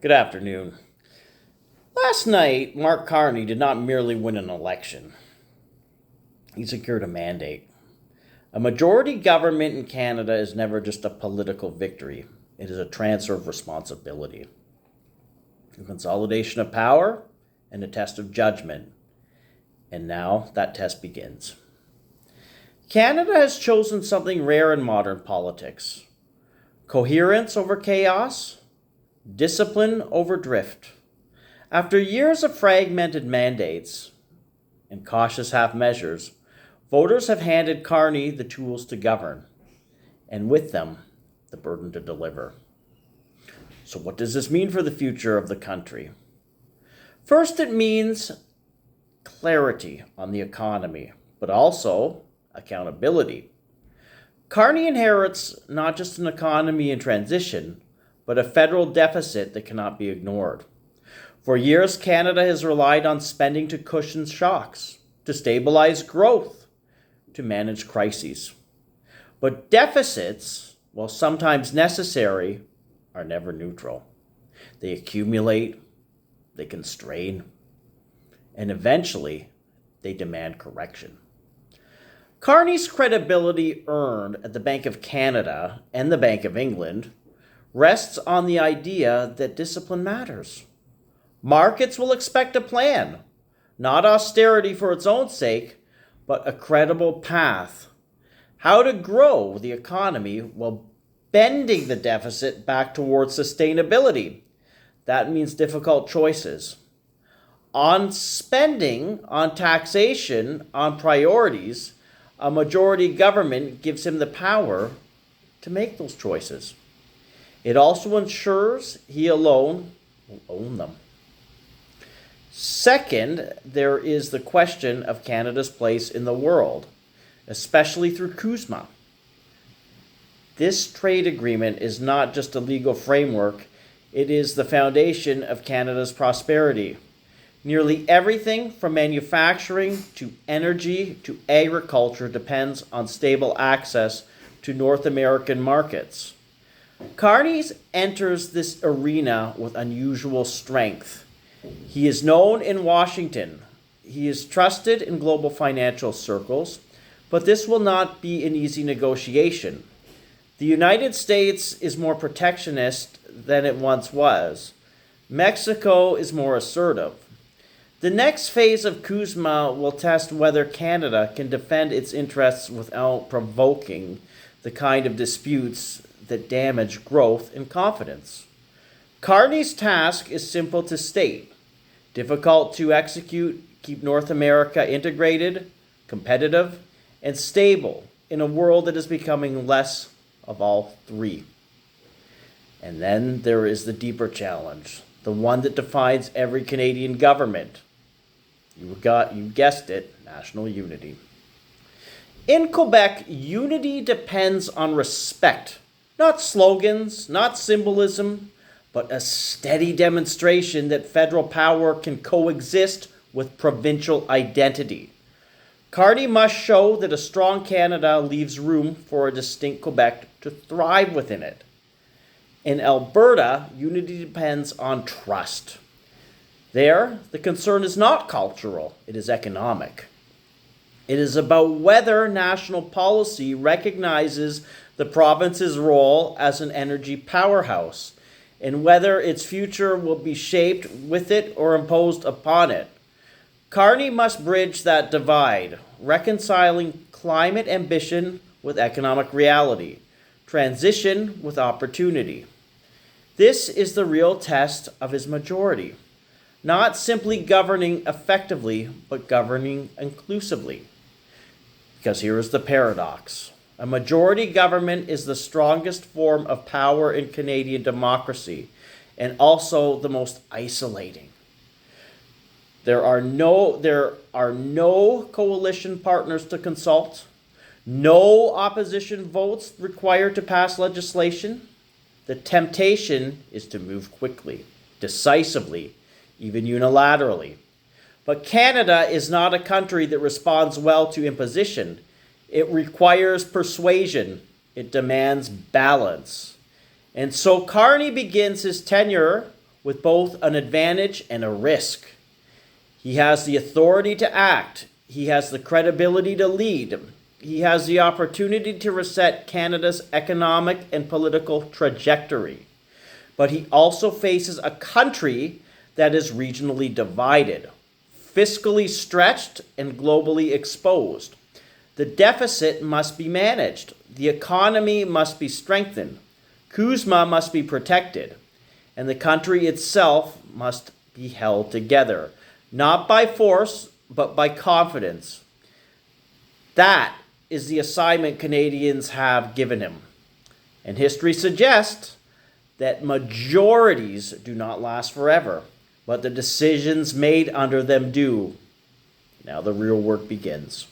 Good afternoon. Last night, Mark Carney did not merely win an election, he secured a mandate. A majority government in Canada is never just a political victory, it is a transfer of responsibility, a consolidation of power, and a test of judgment. And now that test begins. Canada has chosen something rare in modern politics: coherence over chaos, discipline over drift. After years of fragmented mandates and cautious half measures, voters have handed Carney the tools to govern, and with them, the burden to deliver. So, what does this mean for the future of the country? First, it means clarity on the economy, but also accountability. Carney inherits not just an economy in transition, but a federal deficit that cannot be ignored. For years, Canada has relied on spending to cushion shocks, to stabilize growth, to manage crises. But deficits, while sometimes necessary, are never neutral. They accumulate, they constrain, and eventually they demand correction. Carney's credibility earned at the Bank of Canada and the Bank of England rests on the idea that discipline matters. Markets will expect a plan, not austerity for its own sake, but a credible path. How to grow the economy while bending the deficit back towards sustainability. That means difficult choices. On spending, on taxation, on priorities, a majority government gives him the power to make those choices. It also ensures he alone will own them. Second, there is the question of Canada's place in the world, especially through CUSMA. This trade agreement is not just a legal framework, it is the foundation of Canada's prosperity. Nearly everything from manufacturing to energy to agriculture depends on stable access to North American markets. Carneys enters this arena with unusual strength. He is known in Washington. He is trusted in global financial circles, but this will not be an easy negotiation. The United States is more protectionist than it once was. Mexico is more assertive. The next phase of CUSMA will test whether Canada can defend its interests without provoking the kind of disputes that damage growth and confidence. Carney's task is simple to state, difficult to execute: keep North America integrated, competitive, and stable in a world that is becoming less of all three. And then there is the deeper challenge, the one that defines every Canadian government. You guessed it, national unity. In Quebec, unity depends on respect, not slogans, not symbolism, but a steady demonstration that federal power can coexist with provincial identity. Carney must show that a strong Canada leaves room for a distinct Quebec to thrive within it. In Alberta, unity depends on trust. There, the concern is not cultural, it is economic. It is about whether national policy recognizes the province's role as an energy powerhouse, and whether its future will be shaped with it or imposed upon it. Carney must bridge that divide, reconciling climate ambition with economic reality, transition with opportunity. This is the real test of his majority. Not simply governing effectively, but governing inclusively. Because here is the paradox. A majority government is the strongest form of power in Canadian democracy, and also the most isolating. There are no coalition partners to consult, no opposition votes required to pass legislation. The temptation is to move quickly, decisively, even unilaterally. But Canada is not a country that responds well to imposition. It requires persuasion. It demands balance. And so Carney begins his tenure with both an advantage and a risk. He has the authority to act. He has the credibility to lead. He has the opportunity to reset Canada's economic and political trajectory. But he also faces a country that is regionally divided, fiscally stretched, and globally exposed. The deficit must be managed. The economy must be strengthened. Kuzma must be protected. And the country itself must be held together, not by force, but by confidence. That is the assignment Canadians have given him. And history suggests that majorities do not last forever, but the decisions made under them do. Now the real work begins.